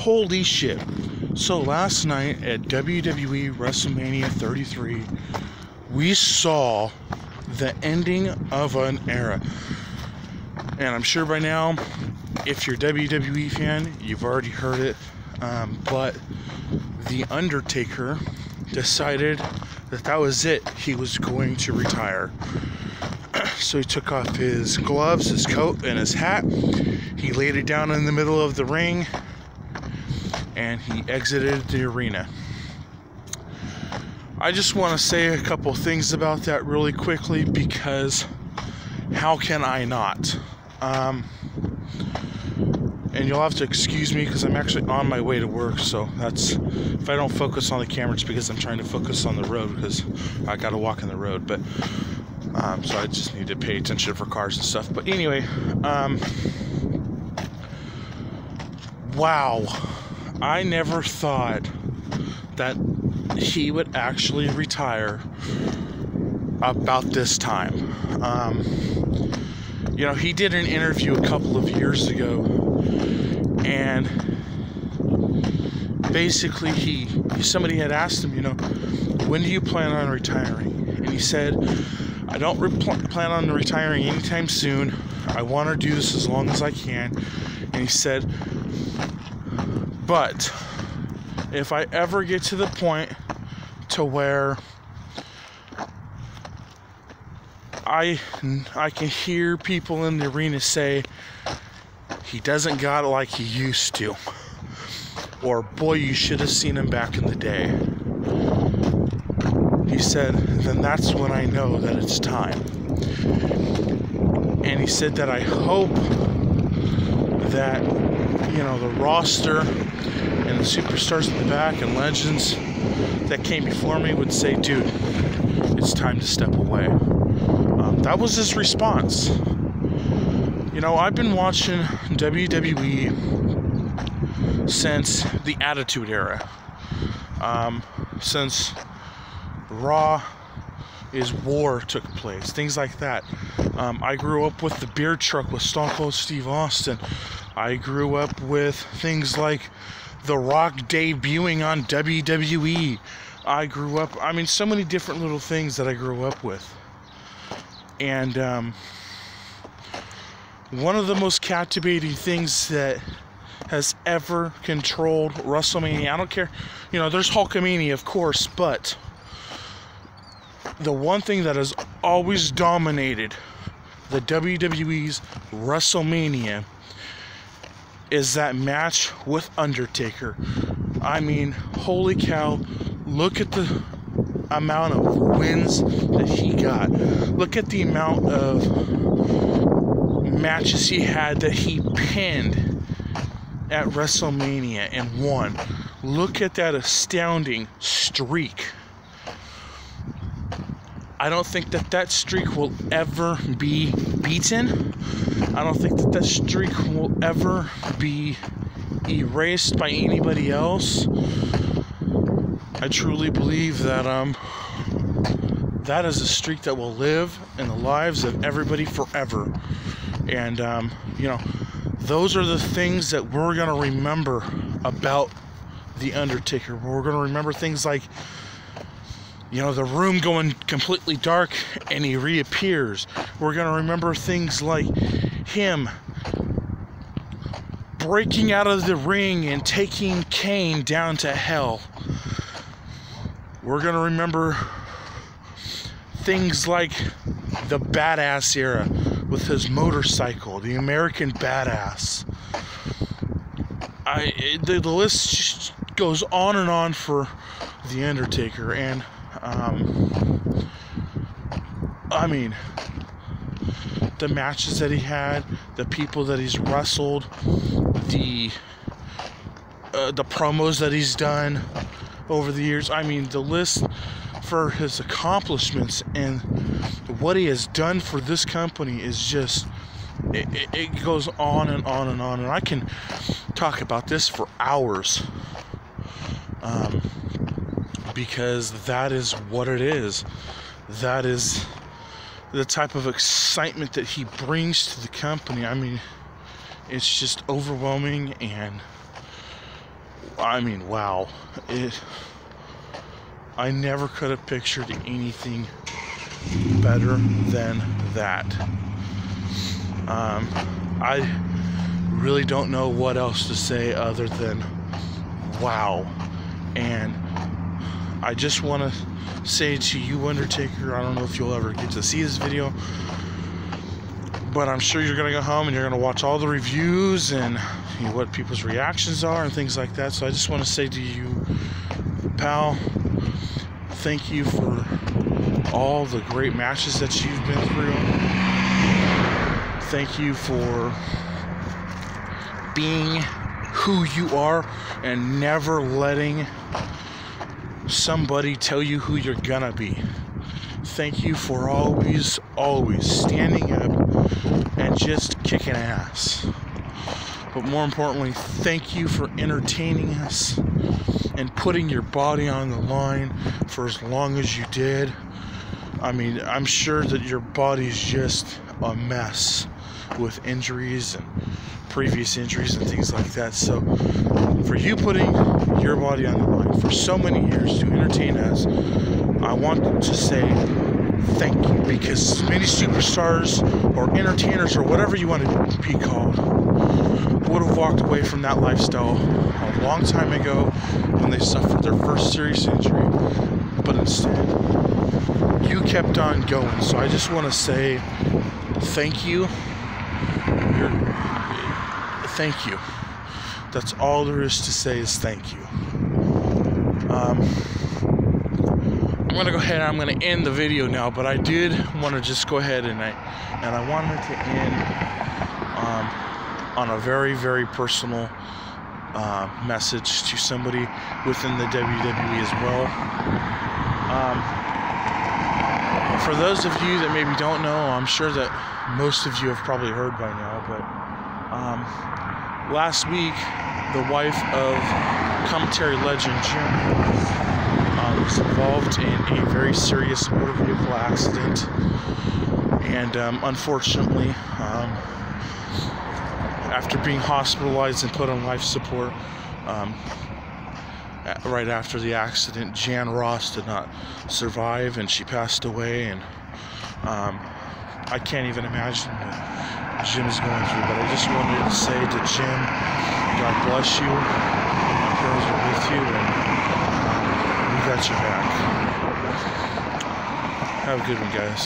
Holy shit. So last night at WWE WrestleMania 33, we saw the ending of an era. And I'm sure by now, if you're a WWE fan, you've already heard it. But the Undertaker decided that was it. He was going to retire. So he took off his gloves, his coat, and his hat. He laid it down in the middle of the ring, and he exited the arena. I just want to say a couple things about that really quickly, because how can I not? And you'll have to excuse me because I'm actually on my way to work, so that's, if I don't focus on the camera, it's because I'm trying to focus on the road, because I gotta walk on the road. But so I just need to pay attention for cars and stuff. But anyway, wow, I never thought that he would actually retire about this time. You know, he did an interview a couple of years ago, and basically somebody had asked him, you know, when do you plan on retiring? And he said, I don't plan on retiring anytime soon. I want to do this as long as I can. And he said, but if I ever get to the point to where I can hear people in the arena say, he doesn't got it like he used to, or boy, you should have seen him back in the day, he said, then that's when I know that it's time. And he said that I hope that, you know, the roster and the superstars in the back and legends that came before me would say, dude, it's time to step away. That was his response. You know, I've been watching WWE since the Attitude Era. Since Raw is War took place, things like that. I grew up with the beer truck with Stone Cold Steve Austin. I grew up with things like The Rock debuting on WWE. I grew up, I mean, so many different little things that I grew up with. And one of the most captivating things that has ever controlled WrestleMania, I don't care, you know, there's Hulkamania, of course, but the one thing that has always dominated the WWE's WrestleMania is that match with Undertaker. I mean, holy cow, look at the amount of wins that he got. Look at the amount of matches he had that he pinned at WrestleMania and won. Look at that astounding streak. I don't think that streak will ever be beaten. I don't think that streak will ever be erased by anybody else. I truly believe that that is a streak that will live in the lives of everybody forever. And you know, those are the things that we're gonna remember about the Undertaker. We're gonna remember things like, you know, the room going completely dark and he reappears. We're gonna remember things like him breaking out of the ring and taking Kane down to hell. We're gonna remember things like the Badass era with his motorcycle, the American Badass. The list just goes on and on for the Undertaker, and I mean, the matches that he had, the people that he's wrestled, the promos that he's done over the years. I mean, the list for his accomplishments and what he has done for this company is just, it goes on and on and on, and I can talk about this for hours, because that is what it is. That is the type of excitement that he brings to the company. I mean, it's just overwhelming, and I mean, wow. I never could have pictured anything better than that. I really don't know what else to say other than wow. And I just want to say to you, Undertaker, I don't know if you'll ever get to see this video, but I'm sure you're going to go home and you're going to watch all the reviews and what people's reactions are and things like that. So I just want to say to you, pal, thank you for all the great matches that you've been through. Thank you for being who you are and never letting somebody tell you who you're gonna be. Thank you for always standing up and just kicking ass. But more importantly, thank you for entertaining us and putting your body on the line for as long as you did. I mean, I'm sure that your body's just a mess with injuries and previous injuries and things like that. So for you putting your body on the line for so many years to entertain us, I want to say thank you, because many superstars or entertainers or whatever you want to be called would have walked away from that lifestyle a long time ago when they suffered their first serious injury, but instead you kept on going. So I just want to say thank you. Thank you. That's all there is to say, is thank you. I'm gonna go ahead and I'm gonna end the video now, but I did want to just go ahead and I wanted to end on a very, very personal message to somebody within the WWE as well. For those of you that maybe don't know, I'm sure that most of you have probably heard by now, but last week, the wife of commentary legend Jim was involved in a very serious motor vehicle accident, and unfortunately, after being hospitalized and put on life support, right after the accident, Jan Ross did not survive and she passed away. And I can't even imagine what Jim is going through, but I just wanted to say to Jim, God bless you, my prayers are with you, and we got your back. Have a good one, guys.